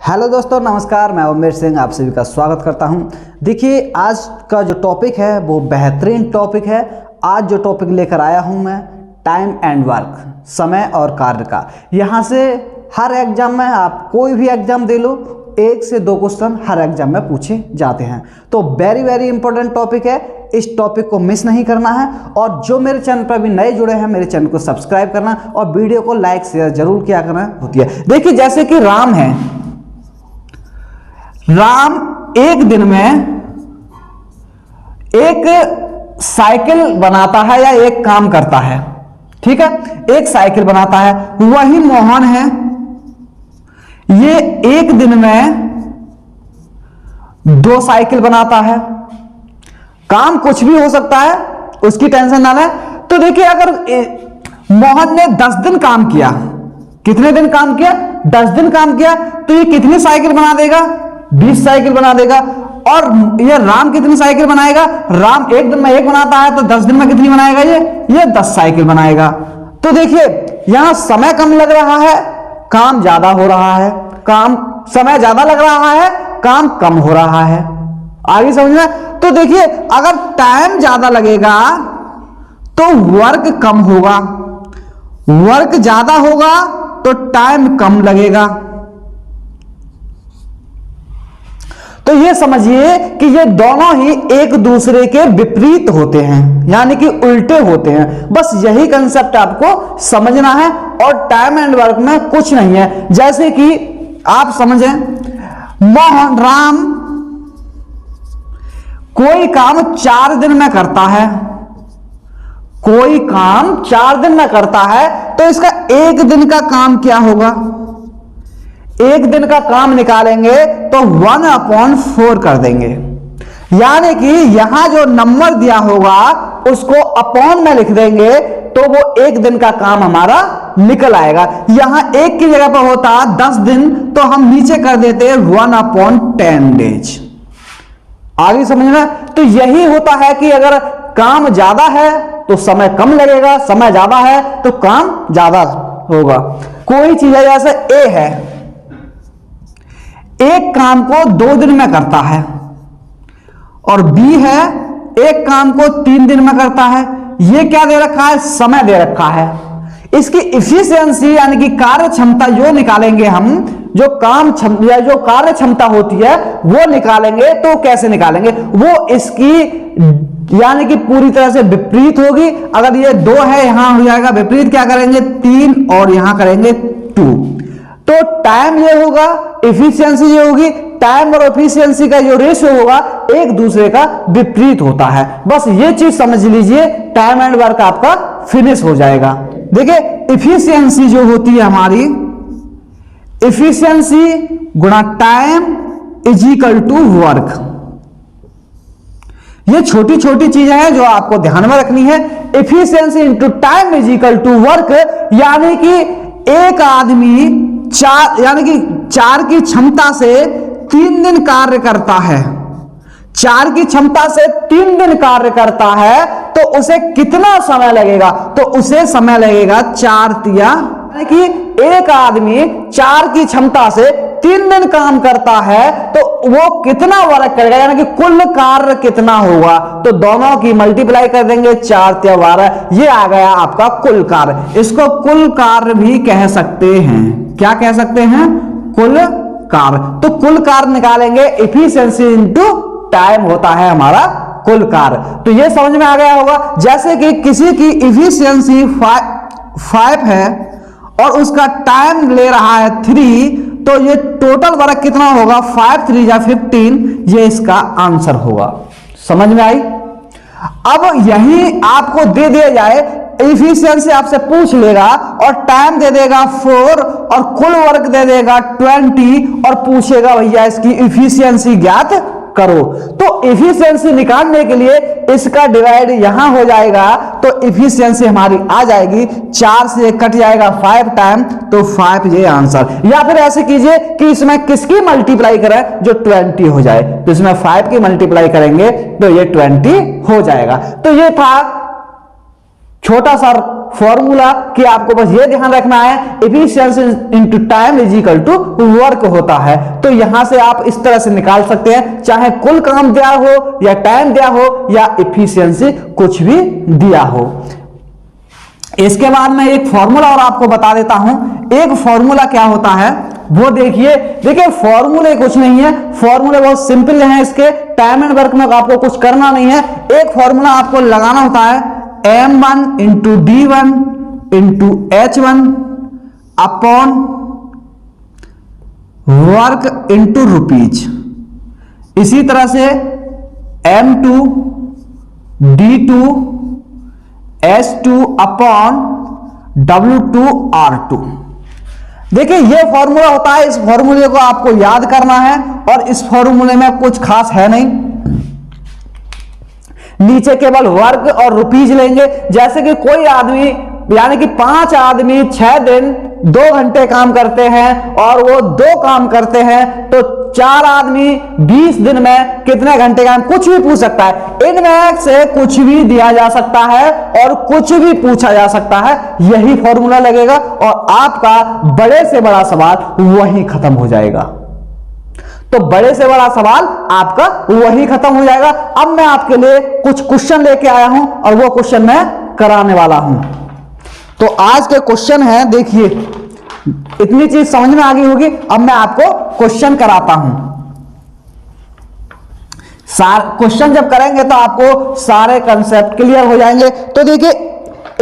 Hello दोस्तों, नमस्कार। मैं उमेर सिंह आप सभी का स्वागत करता हूं। देखिए, आज का जो टॉपिक है वो बेहतरीन टॉपिक है। आज जो टॉपिक लेकर आया हूं मैं, टाइम एंड वर्क, समय और कार्य का। यहां से हर एग्जाम में, आप कोई भी एग्जाम दे लो, 1 से 2 क्वेश्चन हर एग्जाम में पूछे जाते हैं। तो वेरी इंपॉर्टेंट टॉपिक है, इस टॉपिक को मिस नहीं करना है। और जो मेरे चैनल पर भी नए जुड़े हैं, मेरे चैनल को सब्सक्राइब करना और वीडियो को लाइक शेयर जरूर किया करना होती है। देखिए, जैसे कि राम है, राम एक दिन में एक साइकिल बनाता है या एक काम करता है, ठीक है, एक साइकिल बनाता है। वही मोहन है, ये एक दिन में 2 साइकिल बनाता है। काम कुछ भी हो सकता है, उसकी टेंशन ना लें। तो देखिए, अगर मोहन ने 10 दिन काम किया, कितने दिन काम किया? 10 दिन काम किया, तो ये कितनी साइकिल बना देगा? 20 साइकिल बना देगा। और ये राम कितनी साइकिल बनाएगा? राम एक दिन में 1 बनाता है, तो 10 दिन में कितनी बनाएगा? ये 10 साइकिल बनाएगा। तो देखिए, यहां समय कम लग रहा है, काम ज्यादा हो रहा है। समय ज्यादा लग रहा है, काम कम हो रहा है। आगे समझ में? तो देखिए, अगर टाइम ज्यादा लगेगा तो वर्क कम होगा, वर्क ज्यादा होगा तो टाइम कम लगेगा। तो ये समझिए कि ये दोनों ही एक दूसरे के विपरीत होते हैं, यानी कि उल्टे होते हैं। बस यही कंसेप्ट आपको समझना है। और टाइम एंड वर्क में कुछ नहीं है। जैसे कि आप समझें, मोहन, राम कोई काम 4 दिन में करता है, कोई काम 4 दिन में करता है, तो इसका 1 दिन का काम क्या होगा? 1 दिन का काम निकालेंगे तो 1/4 कर देंगे। यानी कि यहां जो नंबर दिया होगा उसको अपॉन में लिख देंगे, तो वो 1 दिन का काम हमारा निकल आएगा। यहां 1 की जगह पर होता 10 दिन, तो हम नीचे कर देते 1/10 डेज। आगे समझना? तो यही होता है कि अगर काम ज्यादा है तो समय कम लगेगा, समय ज्यादा है तो काम ज्यादा होगा। कोई चीज है, जैसे ए है, एक काम को 2 दिन में करता है, और बी है, एक काम को 3 दिन में करता है। ये क्या दे रखा है? समय दे रखा है। इसकी इफिशियंसी यानी कि कार्य क्षमता जो निकालेंगे हम, जो काम या जो कार्य क्षमता होती है वो निकालेंगे। तो कैसे निकालेंगे? वो इसकी यानी कि पूरी तरह से विपरीत होगी। अगर ये 2 है, यहां हो जाएगा विपरीत, क्या करेंगे? 3, और यहां करेंगे 2। तो टाइम ये होगा, एफिशिएंसी ये होगी। टाइम और एफिशिएंसी का जो रेशियो होगा एक दूसरे का विपरीत होता है। बस ये चीज समझ लीजिए, टाइम एंड वर्क आपका फिनिश हो जाएगा। देखिए, एफिशिएंसी जो होती है हमारी, एफिशिएंसी गुणा time is equal to work. ये छोटी छोटी चीजें हैं जो आपको ध्यान में रखनी है। Efficiency into time is equal to work, यानी कि एक आदमी 4 की क्षमता से 3 दिन कार्य करता है, 4 की क्षमता से 3 दिन कार्य करता है, तो उसे कितना समय लगेगा? तो उसे समय लगेगा 4 तिया, यानी कि एक आदमी 4 की क्षमता से 3 दिन काम करता है तो वो कितना वर्क करेगा, यानी कि कुल कार्य कितना होगा? तो दोनों की मल्टीप्लाई कर देंगे, 4 तिया 12, ये आ गया आपका कुल कार्य। इसको कुल कार्य भी कह सकते हैं। क्या कह सकते हैं? कुल कार्य। तो कुल कार्य निकालेंगे, एफिशिएंसी इनटू टाइम होता है हमारा कुल कार्य। तो ये समझ में आ गया होगा। जैसे कि किसी की एफिशिएंसी 5 है और उसका टाइम ले रहा है 3, तो ये टोटल वर्क कितना होगा? 5 3 या 15, ये इसका आंसर होगा। समझ में आई? अब यही आपको दे दिया जाए, एफिशिएंसी आपसे पूछ लेगा और टाइम दे देगा 4 और कुल वर्क दे देगा 20, और पूछेगा भैया इसकी एफिशिएंसी ज्ञात करो। तो एफिशिएंसी निकालने के लिए इसका डिवाइड यहां हो जाएगा, तो एफिशिएंसी हमारी आ जाएगी, 4 से कट जाएगा 5 टाइम, तो 5 ये आंसर। या फिर ऐसे कीजिए कि इसमें किसकी मल्टीप्लाई करें जो 20 हो जाए, तो इसमें 5 की मल्टीप्लाई करेंगे तो ये 20 हो जाएगा। तो ये था छोटा सा फॉर्मूला कि आपको बस ये ध्यान रखना है, efficiency into time is equal to work होता है। तो यहां से आप इस तरह से निकाल सकते हैं, चाहे कुल काम दिया हो या टाइम दिया हो या एफिशिएंसी कुछ भी दिया हो। इसके बाद मैं एक फॉर्मूला और आपको बता देता हूं। एक फॉर्मूला क्या होता है वो देखिए फॉर्मूले कुछ नहीं है, फॉर्मूले बहुत सिंपल हैं इसके, टाइम एंड वर्क में आपको कुछ करना नहीं है। एक फॉर्मूला आपको लगाना होता है m1 into d1 into h1 upon work into rupees. इसी तरह से m2 d2 s2 upon w2 r2। देखिए ये फॉर्मूला होता है, इस फॉर्मूले को आपको याद करना है और इस फॉर्मूले में कुछ खास है नहीं, नीचे केवल वर्क और रुपीज लेंगे। जैसे कि कोई आदमी यानी कि 5 आदमी 6 दिन 2 घंटे काम करते हैं और वो 2 काम करते हैं, तो 4 आदमी 20 दिन में कितने घंटे काम, कुछ भी पूछ सकता है। इनमें से कुछ भी दिया जा सकता है और कुछ भी पूछा जा सकता है, यही फॉर्मूला लगेगा और आपका बड़े से बड़ा सवाल वही खत्म हो जाएगा। तो बड़े से बड़ा सवाल आपका वही खत्म हो जाएगा। अब मैं आपके लिए कुछ क्वेश्चन लेके आया हूं और वो क्वेश्चन मैं कराने वाला हूं। तो आज के क्वेश्चन है, देखिए इतनी चीज समझ में आ गई होगी। अब मैं आपको क्वेश्चन कराता हूं। क्वेश्चन जब करेंगे तो आपको सारे कंसेप्ट क्लियर हो जाएंगे। तो देखिए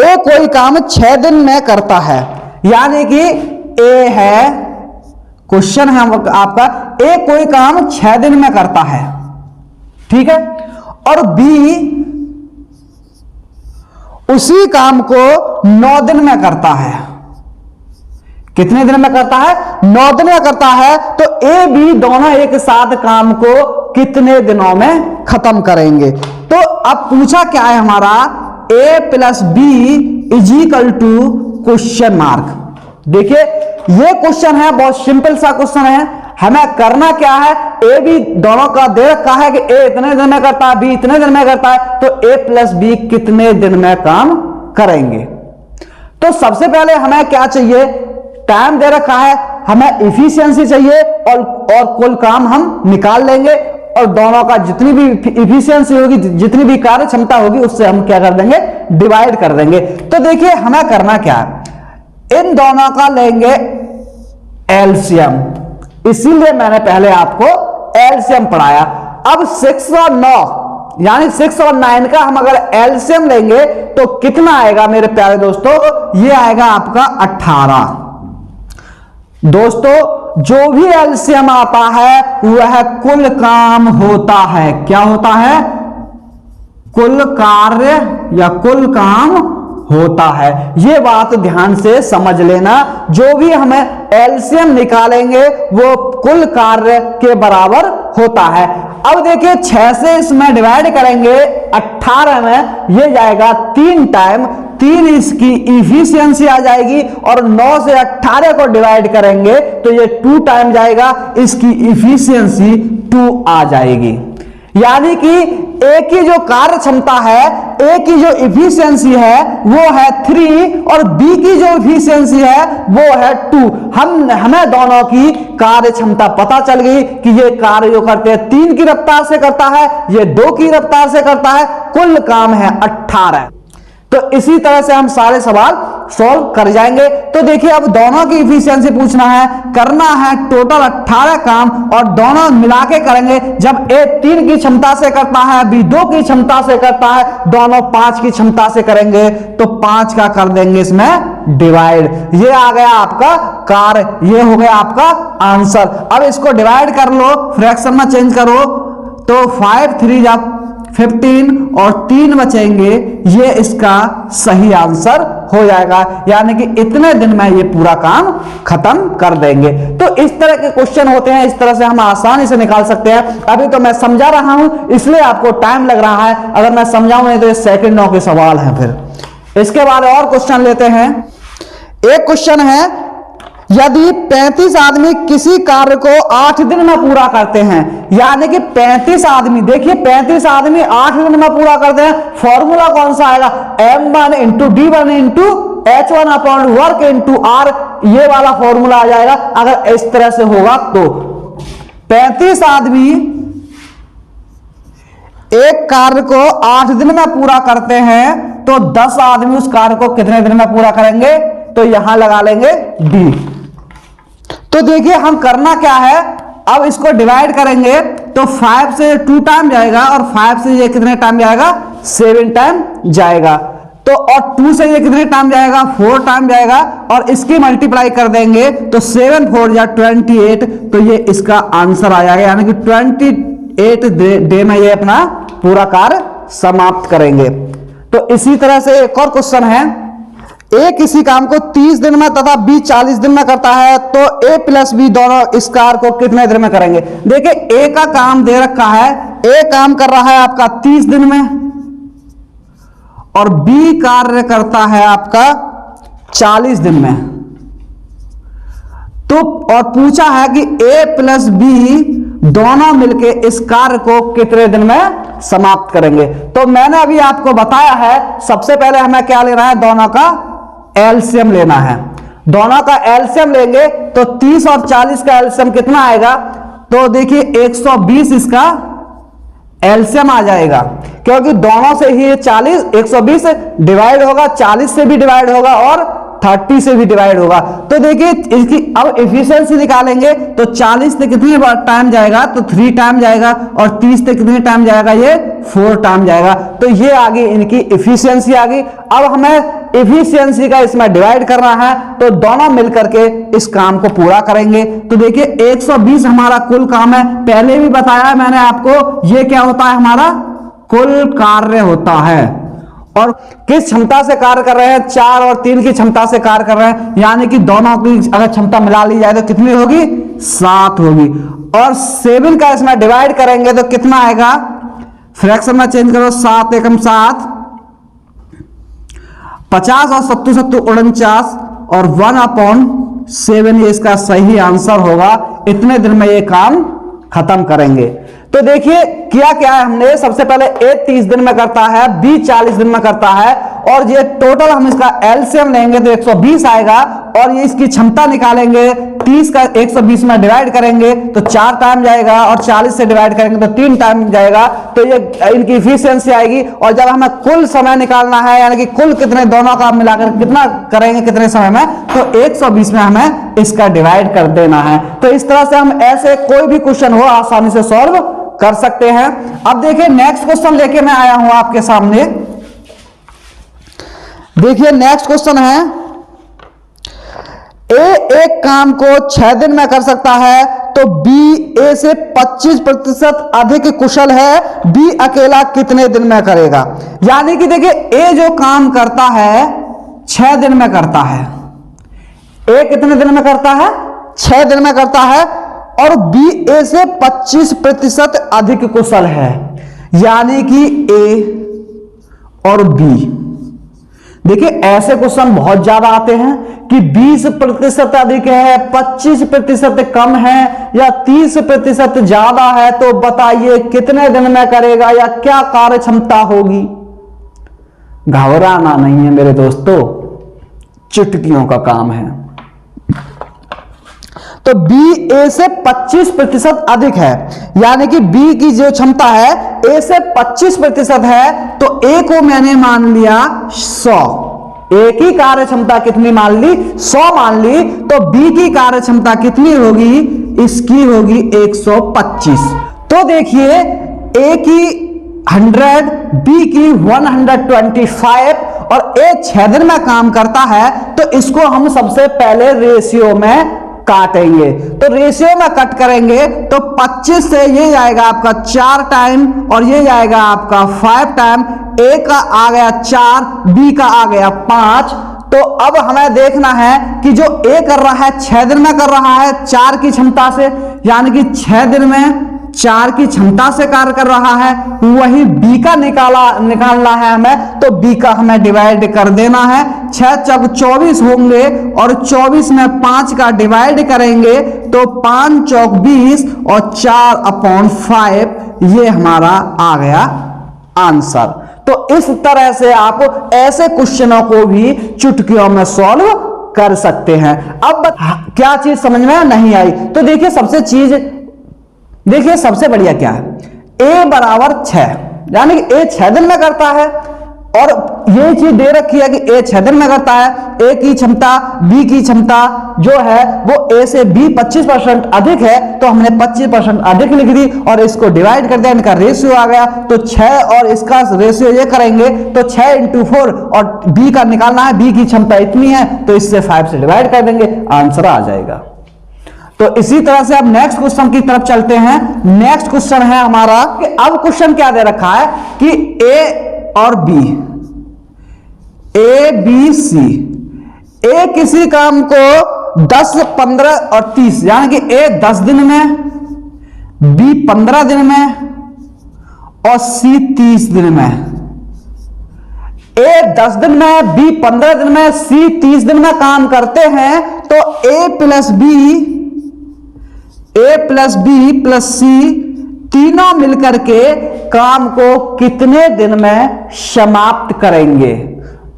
ए कोई काम 6 दिन में करता है, यानी कि ए है, क्वेश्चन है आपका, ए कोई काम 6 दिन में करता है, ठीक है, और बी उसी काम को 9 दिन में करता है। कितने दिन में करता है? 9 दिन में करता है। तो ए बी दोनों एक साथ काम को कितने दिनों में खत्म करेंगे? तो अब पूछा क्या है हमारा, a plus b is equal to question mark. देखिए ये क्वेश्चन है, बहुत सिंपल सा क्वेश्चन है। हमें करना क्या है, ए बी दोनों का दे रखा है कि ए इतने दिन में करता है, बी इतने दिन में करता है, तो ए प्लस बी कितने दिन में काम करेंगे। तो सबसे पहले हमें क्या चाहिए, टाइम दे रखा है, हमें एफिशिएंसी चाहिए और कुल काम हम निकाल लेंगे और दोनों का जितनी भी एफिशिएंसी होगी, जितनी भी कार्य क्षमता होगी, उससे हम क्या कर देंगे, डिवाइड कर देंगे। तो देखिए हमें करना क्या है, इन दोनों का लेंगे एलसीएम, इसीलिए मैंने पहले आपको एलसीएम पढ़ाया। अब 6 और 9 यानी 6 और 9 का हम अगर एलसीएम लेंगे तो कितना आएगा मेरे प्यारे दोस्तों, ये आएगा आपका 18। दोस्तों जो भी एलसीएम आता है वह कुल काम होता है। क्या होता है? कुल कार्य या कुल काम होता है। ये बात ध्यान से समझ लेना, जो भी हमें एलसीएम निकालेंगे वो कुल कार्य के बराबर होता है। अब देखिए 6 से इसमें डिवाइड करेंगे 18 में, ये जाएगा 3 टाइम, 3 इसकी इफिशियंसी आ जाएगी, और 9 से 18 को डिवाइड करेंगे तो ये 2 टाइम जाएगा, इसकी इफिशियंसी 2 आ जाएगी। यानी कि ए की जो कार्य क्षमता है, ए की जो इफिशियंसी है वो है 3 और बी की जो इफिशियंसी है वो है 2। हमें दोनों की कार्य क्षमता पता चल गई कि ये कार्य जो करते हैं 3 की रफ्तार से करता है, ये 2 की रफ्तार से करता है, कुल काम है 18। तो इसी तरह से हम सारे सवाल सॉल्व कर जाएंगे। तो देखिए अब दोनों की इफिशियंसी पूछना है, करना है टोटल 18 काम और दोनों मिला के करेंगे। जब ए 3 की क्षमता से करता है, बी 2 की क्षमता से करता है, दोनों 5 की क्षमता से करेंगे तो 5 का कर देंगे इसमें डिवाइड। ये आ गया आपका कार्य, ये हो गया आपका आंसर। अब इसको डिवाइड कर लो, फ्रैक्शन में चेंज करो, तो 5 3 जब 15 और 3 बचेंगे, ये इसका सही आंसर हो जाएगा। यानी कि इतने दिन में ये पूरा काम खत्म कर देंगे। तो इस तरह के क्वेश्चन होते हैं, इस तरह से हम आसानी से निकाल सकते हैं। अभी तो मैं समझा रहा हूं इसलिए आपको टाइम लग रहा है, अगर मैं समझाऊं नहीं तो ये सेकंडों के सवाल हैं। फिर इसके बाद और क्वेश्चन लेते हैं। एक क्वेश्चन है यदि 35 आदमी किसी कार्य को 8 दिन में पूरा करते हैं, यानी कि 35 आदमी, देखिए 35 आदमी 8 दिन में पूरा करते हैं, फॉर्मूला कौन सा आएगा, m1 into d1 into h1 upon work into r, ये वाला फॉर्मूला आ जाएगा अगर इस तरह से होगा तो। 35 आदमी एक कार्य को 8 दिन में पूरा करते हैं तो 10 आदमी उस कार्य को कितने दिन में पूरा करेंगे, तो यहां लगा लेंगे d। तो देखिए हम करना क्या है, अब इसको डिवाइड करेंगे तो 5 से 2 टाइम जाएगा और 5 से ये कितने टाइम जाएगा, 7 टाइम जाएगा। तो और 2 से ये कितने टाइम जाएगा, 4 टाइम जाएगा, और इसकी मल्टीप्लाई कर देंगे तो 7 4 या 28, तो ये इसका आंसर आ जाएगा, यानी कि 28 डे में ये अपना पूरा कार्य समाप्त करेंगे। तो इसी तरह से एक और क्वेश्चन है, ए किसी काम को 30 दिन में तथा बी 40 दिन में करता है तो ए प्लस बी दोनों इस कार्य को कितने दिन में करेंगे। देखिए ए का काम दे रखा है, ए काम कर रहा है आपका 30 दिन में और बी कार्य करता है आपका 40 दिन में। तो और पूछा है कि ए प्लस बी दोनों मिलके इस कार्य को कितने दिन में समाप्त करेंगे। तो मैंने अभी आपको बताया है, सबसे पहले हमें क्या लेना है, दोनों का एलसीएम लेना है। दोनों का एलसीएम लेंगे तो 30 और 40 का एलसीएम कितना आएगा, तो देखिए 120 इसका एलसीएम आ जाएगा, क्योंकि दोनों से ही 40 120 डिवाइड होगा, 40 से भी डिवाइड होगा और 30 से भी डिवाइड होगा। तो देखिए इसकी अब एफिशिएंसी निकालेंगे तो 40 से कितनी बार टाइम जाएगा, तो 3 टाइम जाएगा, और 30 से कितने टाइम जाएगा, ये 4 टाइम जाएगा। तो ये आ गई इनकी एफिशिएंसी आ गई। अब हमें एफिशिएंसी का इसमें डिवाइड करना है, तो दोनों मिलकर के इस काम को पूरा करेंगे। तो देखिए 120 हमारा कुल काम है, पहले भी बताया मैंने आपको, ये क्या होता है, हमारा कुल कार्य होता है। और किस क्षमता से कार्य कर रहे हैं, 4 और 3 की क्षमता से कार्य कर रहे हैं, यानी कि दोनों की अगर क्षमता मिला ली जाए तो कितनी होगी, 7 होगी। और 7 का इसमें डिवाइड करेंगे तो कितना आएगा, फ्रैक्शन में चेंज करो, 7 एकम 7, 50 और 7 7 49 और 1/7, ये इसका सही आंसर होगा। इतने दिन में ये काम खत्म करेंगे। तो देखिए किया क्या है हमने, सबसे पहले ए 30 दिन में करता है, बी 40 दिन में करता है, और ये टोटल हम इसका एलसीएम लेंगे तो 120 आएगा, और ये इसकी क्षमता निकालेंगे, 30 का 120 में डिवाइड करेंगे तो 4 टाइम जाएगा, और 40 से डिवाइड करेंगे तो 3 टाइम जाएगा। तो ये इनकी इफिशियंसी आएगी। और जब हमें कुल समय निकालना है, यानी कि कुल कितने दोनों का मिलाकर कितना करेंगे कितने समय में, तो 120 में हमें इसका डिवाइड कर देना है। तो इस तरह से हम ऐसे कोई भी क्वेश्चन हो आसानी से सॉल्व कर सकते हैं। अब देखिए नेक्स्ट क्वेश्चन लेके मैं आया हूं आपके सामने। देखिए नेक्स्ट क्वेश्चन है, ए एक काम को 6 दिन में कर सकता है तो बी ए से 25% अधिक कुशल है, बी अकेला कितने दिन में करेगा। यानी कि देखिए ए जो काम करता है 6 दिन में करता है, ए कितने दिन में करता है, 6 दिन में करता है, और बी ए से 25% अधिक कुशल है, यानी कि ए और बी। देखिए ऐसे क्वेश्चन बहुत ज्यादा आते हैं कि 20% अधिक है, 25% कम है, या 30% ज्यादा है, तो बताइए कितने दिन में करेगा या क्या कार्य क्षमता होगी। घबराना नहीं है मेरे दोस्तों, चुटकियों का काम है। तो बी ए से 25% अधिक है, यानी कि बी की जो क्षमता है ए से 25% है, तो ए को मैंने मान लिया 100, ए की कार्य क्षमता कितनी मान ली, 100 मान ली, तो बी की कार्य क्षमता कितनी होगी, इसकी होगी 125। तो देखिए ए की 100, बी की 125, और ए 6 दिन में काम करता है, तो इसको हम सबसे पहले रेशियो में काटेंगे। तो रेशियो में कट करेंगे तो 25 से ये जाएगा आपका 4 टाइम, और ये जाएगा आपका 5 टाइम। ए का आ गया 4, बी का आ गया 5। तो अब हमें देखना है कि जो ए कर रहा है 6 दिन में कर रहा है 4 की क्षमता से, यानी कि 6 दिन में 4 की क्षमता से कार्य कर रहा है, वही B का निकालना है हमें, तो B का हमें डिवाइड कर देना है। 6 चौक 24 होंगे और 24 में 5 का डिवाइड करेंगे तो 5 चौक 20 और 4/5 ये हमारा आ गया आंसर। तो इस तरह से आप ऐसे क्वेश्चनों को भी चुटकियों में सॉल्व कर सकते हैं। अब क्या चीज समझ में नहीं आई, तो देखिए सबसे बढ़िया क्या है, a बराबर 6, यानी कि a 6 दिन में करता है, और ये चीज दे रखी है कि a 6 दिन में करता है। a की क्षमता b की क्षमता जो है वो a से b 25% अधिक है, तो हमने 25% अधिक लिख दी और इसको डिवाइड कर दिया, इनका रेशियो आ गया। तो 6 और इसका रेशियो ये करेंगे तो 6 × 4, और b का निकालना है, b की क्षमता इतनी है तो इससे 5 से डिवाइड कर देंगे, आंसर आ जाएगा। तो इसी तरह से अब नेक्स्ट क्वेश्चन की तरफ चलते हैं। नेक्स्ट क्वेश्चन है हमारा कि अब क्वेश्चन क्या दे रखा है कि a और b, A B C, A किसी काम को 10, 15 और 30, यानी कि A 10 दिन में, B 15 दिन में और C 30 दिन में। A 10 दिन में, B 15 दिन में, C 30 दिन में काम करते हैं, तो A plus B plus C तीनों मिलकर के काम को कितने दिन में समाप्त करेंगे।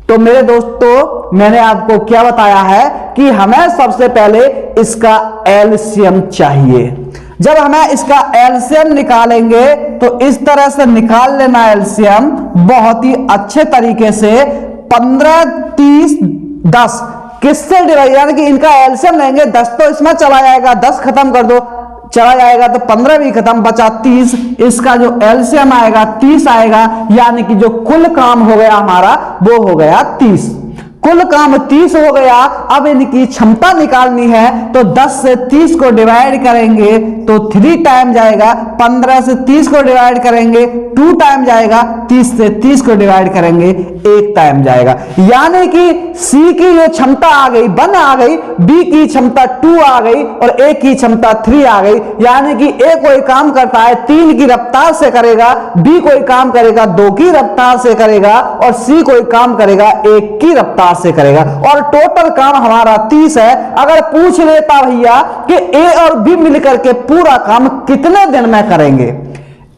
तो मेरे दोस्तों मैंने आपको क्या बताया है कि हमें सबसे पहले इसका एलसीएम चाहिए। जब हमें इसका एलसीएम निकालेंगे तो इस तरह से निकाल लेना एलसीएम बहुत ही अच्छे तरीके से। 15, 30, 10 किससे डिवाइड, यानी कि इनका एलसीएम लेंगे, 10 तो इसमें चला जाएगा, 10 खत्म कर दो, चला जाएगा तो 15 भी खत्म, बचा 30। इसका जो एलसीएम आएगा 30 आएगा, यानी कि जो कुल काम हो गया हमारा वो हो गया 30। कुल काम 30 हो गया। अब इनकी क्षमता निकालनी है तो 10 से 30 को डिवाइड करेंगे तो 3 टाइम जाएगा, 15 से 30 को डिवाइड करेंगे 2 टाइम जाएगा, 30 से 30 को डिवाइड करेंगे 1 टाइम जाएगा। यानी कि C की जो क्षमता आ गई 1 आ गई, B की क्षमता 2 आ गई और A की क्षमता 3 आ गई। यानी कि A कोई काम करता है 3 की रफ्तार से करेगा, B कोई काम करेगा 2 की रफ्तार से करेगा और C कोई काम करेगा 1 की रफ्तार से करेगा, और टोटल काम हमारा 30 है। अगर पूछ लेता भैया कि A और B मिलकर के पूरा काम कितने दिन में करेंगे,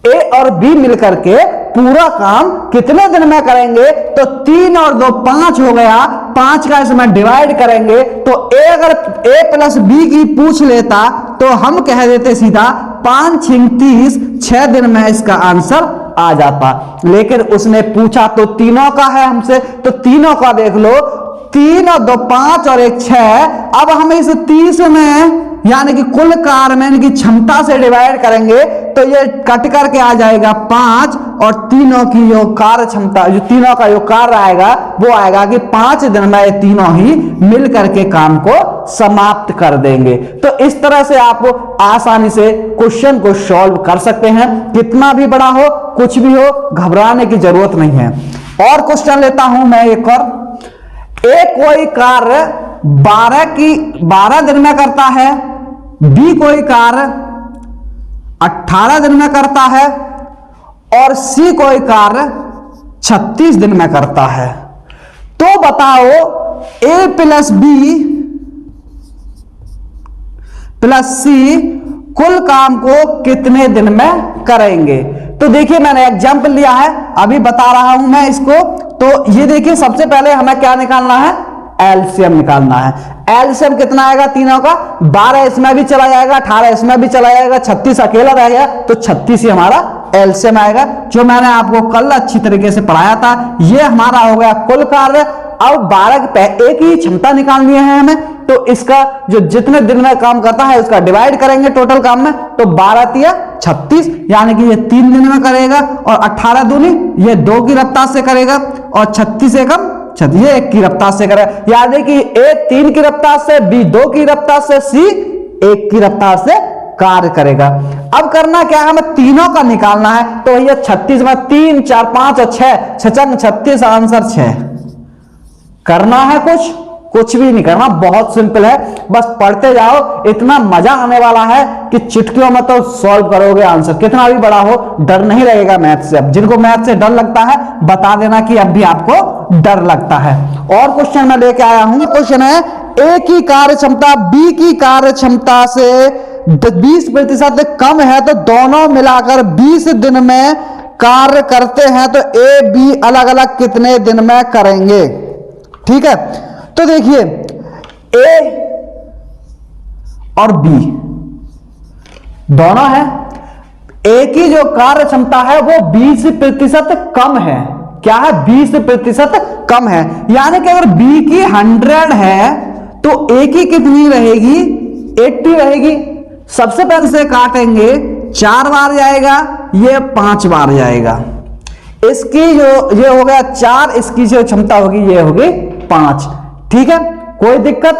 A और B मिलकर के पूरा काम कितने दिन में करेंगे, तो 3 और 2 5 हो गया, 5 का इसमें डिवाइड करेंगे तो अगर A प्लस B की पूछ लेता तो हम कह देते सीधा 5 × 30, 6 दिन में इसका आंसर आ जाता। लेकिन उसने पूछा तो तीनों का है हमसे, तो तीनों का देख लो, 3 और 2 5 और 1 6। अब हम इस 30 में यानी कि कुल कार्य में इनकी क्षमता से डिवाइड करेंगे तो ये कट करके आ जाएगा 5, और तीनों की जो कार्य क्षमता, जो तीनों का जो कार्य आएगा वो आएगा कि 5 दिन में ये तीनों ही मिल करके काम को समाप्त कर देंगे। तो इस तरह से आप आसानी से क्वेश्चन को सॉल्व कर सकते हैं, कितना भी बड़ा हो, कुछ भी हो, घबराने की जरूरत नहीं है। और क्वेश्चन लेता हूं मैं एक और। एक कोई कार्य 12 दिन में करता है, बी कोई कार्य 18 दिन में करता है और सी कोई कार्य 36 दिन में करता है। तो बताओ ए प्लस बी प्लस सी कुल काम को कितने दिन में करेंगे। तो देखिए मैंने एग्जाम्पल लिया है, अभी बता रहा हूं मैं इसको। तो ये देखिए सबसे पहले हमें क्या निकालना है, एलसीएम निकालना है। एलसीएम कितना आएगा तीनों का, 12 इसमें भी चला जाएगा, 18 इसमें भी चला जाएगा, 36 अकेला रह गया तो 36 ही हमारा एलसीएम आएगा, जो मैंने आपको कल अच्छी तरीके से पढ़ाया था। ये हमारा हो गया कुल कार्य। अब 12 एक ही क्षमता निकालनी है हमें, तो इसका जो जितने दिन में काम करता है उसका डिवाइड करेंगे टोटल काम में, तो 12 तिया 36, यानी कि ये 3 दिन में करेगा, और 18 दूनी ये 2 की रफ्तार से करेगा, और 36 एकम ये 1 की रफ्तार से करेगा। यानी कि ए 3 की रफ्तार से, बी 2 की रफ्तार से, सी 1 की रफ्तार से कार्य करेगा। अब करना क्या है, हमें तीनों का निकालना है। तो ये 36 में 3, 4, 5 और 6, 6 36, आंसर 6। करना है कुछ कुछ भी नहीं करना, बहुत सिंपल है, बस पढ़ते जाओ, इतना मजा आने वाला है कि चुटकियों में तो सॉल्व करोगे आंसर, कितना भी बड़ा हो, डर नहीं लगेगा मैथ से। अब जिनको मैथ से डर लगता है बता देना कि अब भी आपको डर लगता है। और क्वेश्चन मैं लेके आया हूं, क्वेश्चन है ए की कार्य क्षमता बी की कार्य क्षमता से 20% कम है तो दोनों मिलाकर 20 दिन में कार्य करते हैं तो ए बी अलग अलग कितने दिन में करेंगे। ठीक है, तो देखिए ए और बी दोनों है, ए की जो कार्य क्षमता है वो 20% कम है। क्या है? 20% कम है, यानी कि अगर बी की 100 है तो ए की कितनी रहेगी? 80 रहेगी। सबसे पहले से काटेंगे, 4 बार जाएगा, ये 5 बार जाएगा, इसकी जो ये हो गया 4, इसकी जो क्षमता होगी ये होगी 5। ठीक है, कोई दिक्कत?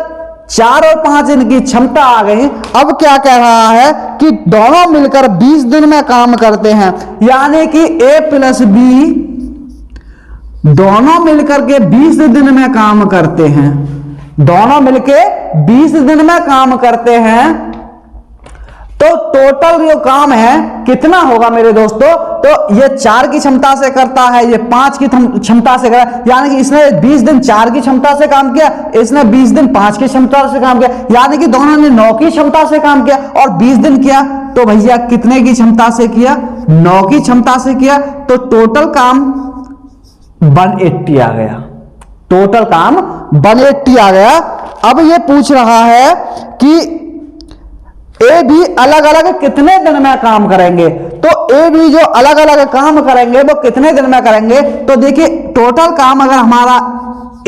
4 और 5 इनकी क्षमता आ गई। अब क्या कह रहा है कि दोनों मिलकर 20 दिन में काम करते हैं, यानी कि ए प्लस बी दोनों मिलकर के 20 दिन में काम करते हैं, दोनों मिलकर 20 दिन में काम करते हैं, तो टोटल जो काम है कितना होगा मेरे दोस्तों? तो ये 4 की क्षमता से करता है, ये 5 की क्षमता से कर, यानी कि इसने 20 दिन 4 की क्षमता से काम किया, इसने 20 दिन 5 की क्षमता से काम किया, यानी कि दोनों ने 9 की क्षमता से काम किया और 20 दिन किया। तो भैया कितने की क्षमता से किया? 9 की क्षमता से किया, तो टोटल काम 180 आ गया, टोटल काम 180 आ गया। अब ये पूछ रहा है कि ए भी अलग अलग कितने दिन में काम करेंगे, तो ए भी जो अलग अलग काम करेंगे वो कितने दिन में करेंगे? तो देखिए टोटल काम अगर हमारा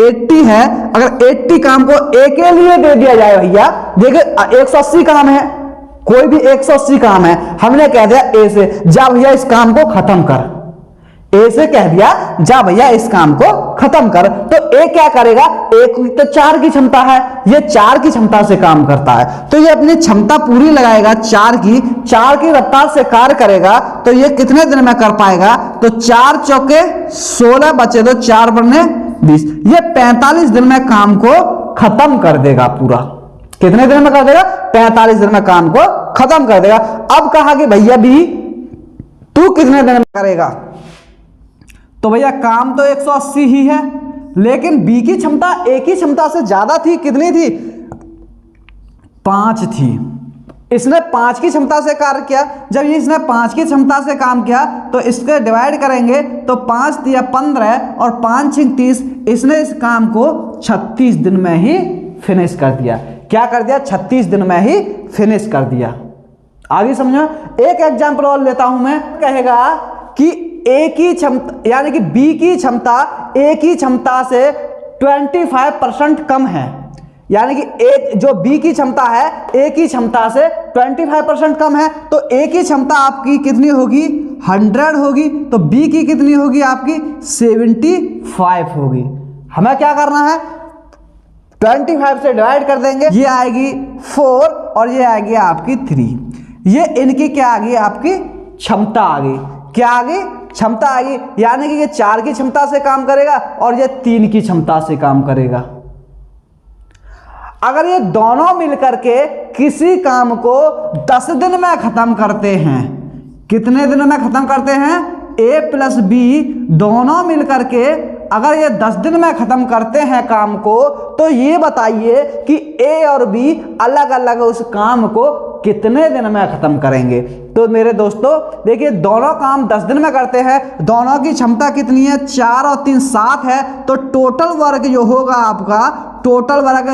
80 है, अगर 80 काम को ए के लिए दे दिया जाए भैया, देखिए 180 काम है, कोई भी 180 काम है, हमने कह दिया ए से जा भैया इस काम को खत्म कर, ए से कह दिया जा भैया इस काम को खत्म कर, तो ए क्या करेगा? एक तो 4 की क्षमता है, ये 4 की क्षमता से काम करता है, तो ये अपनी क्षमता पूरी लगाएगा 4 की रफ्तार से कार्य करेगा, तो ये कितने दिन में कर पाएगा? तो 4 चौके 16 बचे तो 4 बने 20, ये 45 दिन में काम को खत्म कर देगा पूरा। कितने दिन में कर देगा? 45 दिन में काम को खत्म कर देगा। अब कहा कि भैया भी तू कितने दिन में करेगा? तो भैया काम तो 180 ही है, लेकिन बी की क्षमता ए की क्षमता से ज्यादा थी। कितनी थी? 5 थी। इसने 5 की क्षमता से कार्य किया। जब इसने 5 की क्षमता से काम किया तो इसके डिवाइड करेंगे तो 5 दिया 15 और 5 6 30, इसने इस काम को 36 दिन में ही फिनिश कर दिया। क्या कर दिया? 36 दिन में ही फिनिश कर दिया। आगे समझो, एक एग्जाम्पल और लेता हूं मैं। कहेगा कि ए की क्षमता यानी कि बी की क्षमता ए की क्षमता से 25% कम है, यानी कि ए जो बी की क्षमता है ए की क्षमता से 25% कम है, तो ए की क्षमता आपकी कितनी होगी? 100 होगी, तो बी की कितनी होगी? आपकी 75 होगी। हमें क्या करना है? 25 से डिवाइड कर देंगे, ये आएगी 4 और ये आएगी आपकी 3। ये इनकी क्या आ गई? आपकी क्षमता आ गई। क्या आ गई? क्षमता आ गई, यानी कि ये 4 की क्षमता से काम करेगा और ये 3 की क्षमता से काम करेगा। अगर ये दोनों मिलकर के किसी काम को 10 दिन में खत्म करते हैं, कितने दिन में खत्म करते हैं? ए प्लस बी दोनों मिलकर के अगर ये 10 दिन में खत्म करते हैं काम को, तो ये बताइए कि ए और बी अलग अलग उस काम को कितने दिन में खत्म करेंगे। तो मेरे दोस्तों देखिए, दोनों काम 10 दिन में करते हैं, दोनों की क्षमता कितनी है? 4 और 3 7 है, तो टोटल वर्क जो होगा आपका, टोटल वर्क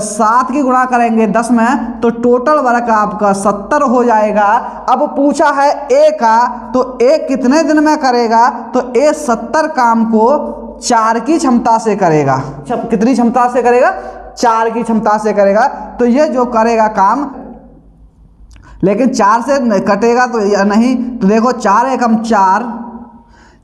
7 की गुणा करेंगे 10 में, तो टोटल वर्क आपका 70 हो जाएगा। अब पूछा है ए का, तो ए कितने दिन में करेगा? तो ए 70 काम को 4 की क्षमता से करेगा। कितनी क्षमता से करेगा? 4 की क्षमता से करेगा। तो ये जो करेगा काम, लेकिन 4 से कटेगा तो या नहीं, तो देखो 4 एकम 4,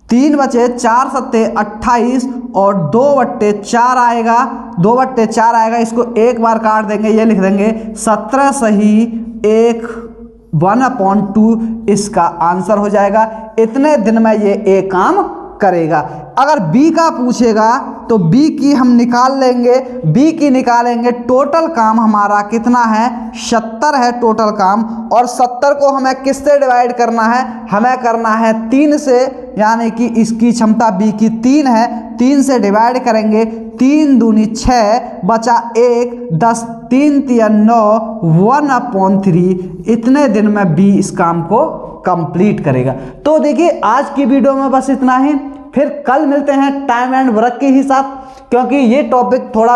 3 बचे, 4 सत्ते 28 और 2/4 आएगा, 2/4 आएगा। इसको एक बार काट देंगे, ये लिख देंगे 17 सही 1/2, इसका आंसर हो जाएगा। इतने दिन में ये एक काम करेगा। अगर बी का पूछेगा तो बी की हम निकाल लेंगे, बी की निकालेंगे। टोटल काम हमारा कितना है, 70 है टोटल काम, और 70 को हमें किससे डिवाइड करना है, हमें करना है 3 से, यानी कि इसकी क्षमता बी की 3 है, 3 से डिवाइड करेंगे, 3 दूनी 6 बचा 1, 10, 3 तिया 9, 1/3। इतने दिन में बी इस काम को कंप्लीट करेगा। तो देखिए आज की वीडियो में बस इतना ही, फिर कल मिलते हैं टाइम एंड वर्क के हिसाब, क्योंकि ये टॉपिक थोड़ा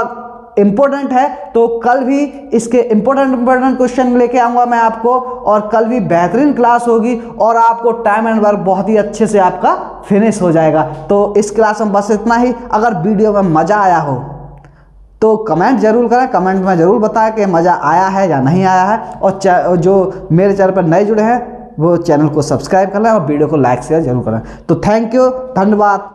इंपॉर्टेंट है, तो कल भी इसके इंपॉर्टेंट क्वेश्चन लेके आऊंगा मैं आपको, और कल भी बेहतरीन क्लास होगी और आपको टाइम एंड वर्क बहुत ही अच्छे से आपका फिनिश हो जाएगा। तो इस क्लास में बस इतना ही। अगर वीडियो में मज़ा आया हो तो कमेंट जरूर करें, कमेंट में ज़रूर बताएं कि मज़ा आया है या नहीं आया है, और जो मेरे चैनल पर नए जुड़े हैं वो चैनल को सब्सक्राइब कर लें और वीडियो को लाइक शेयर जरूर करें। तो थैंक यू, धन्यवाद।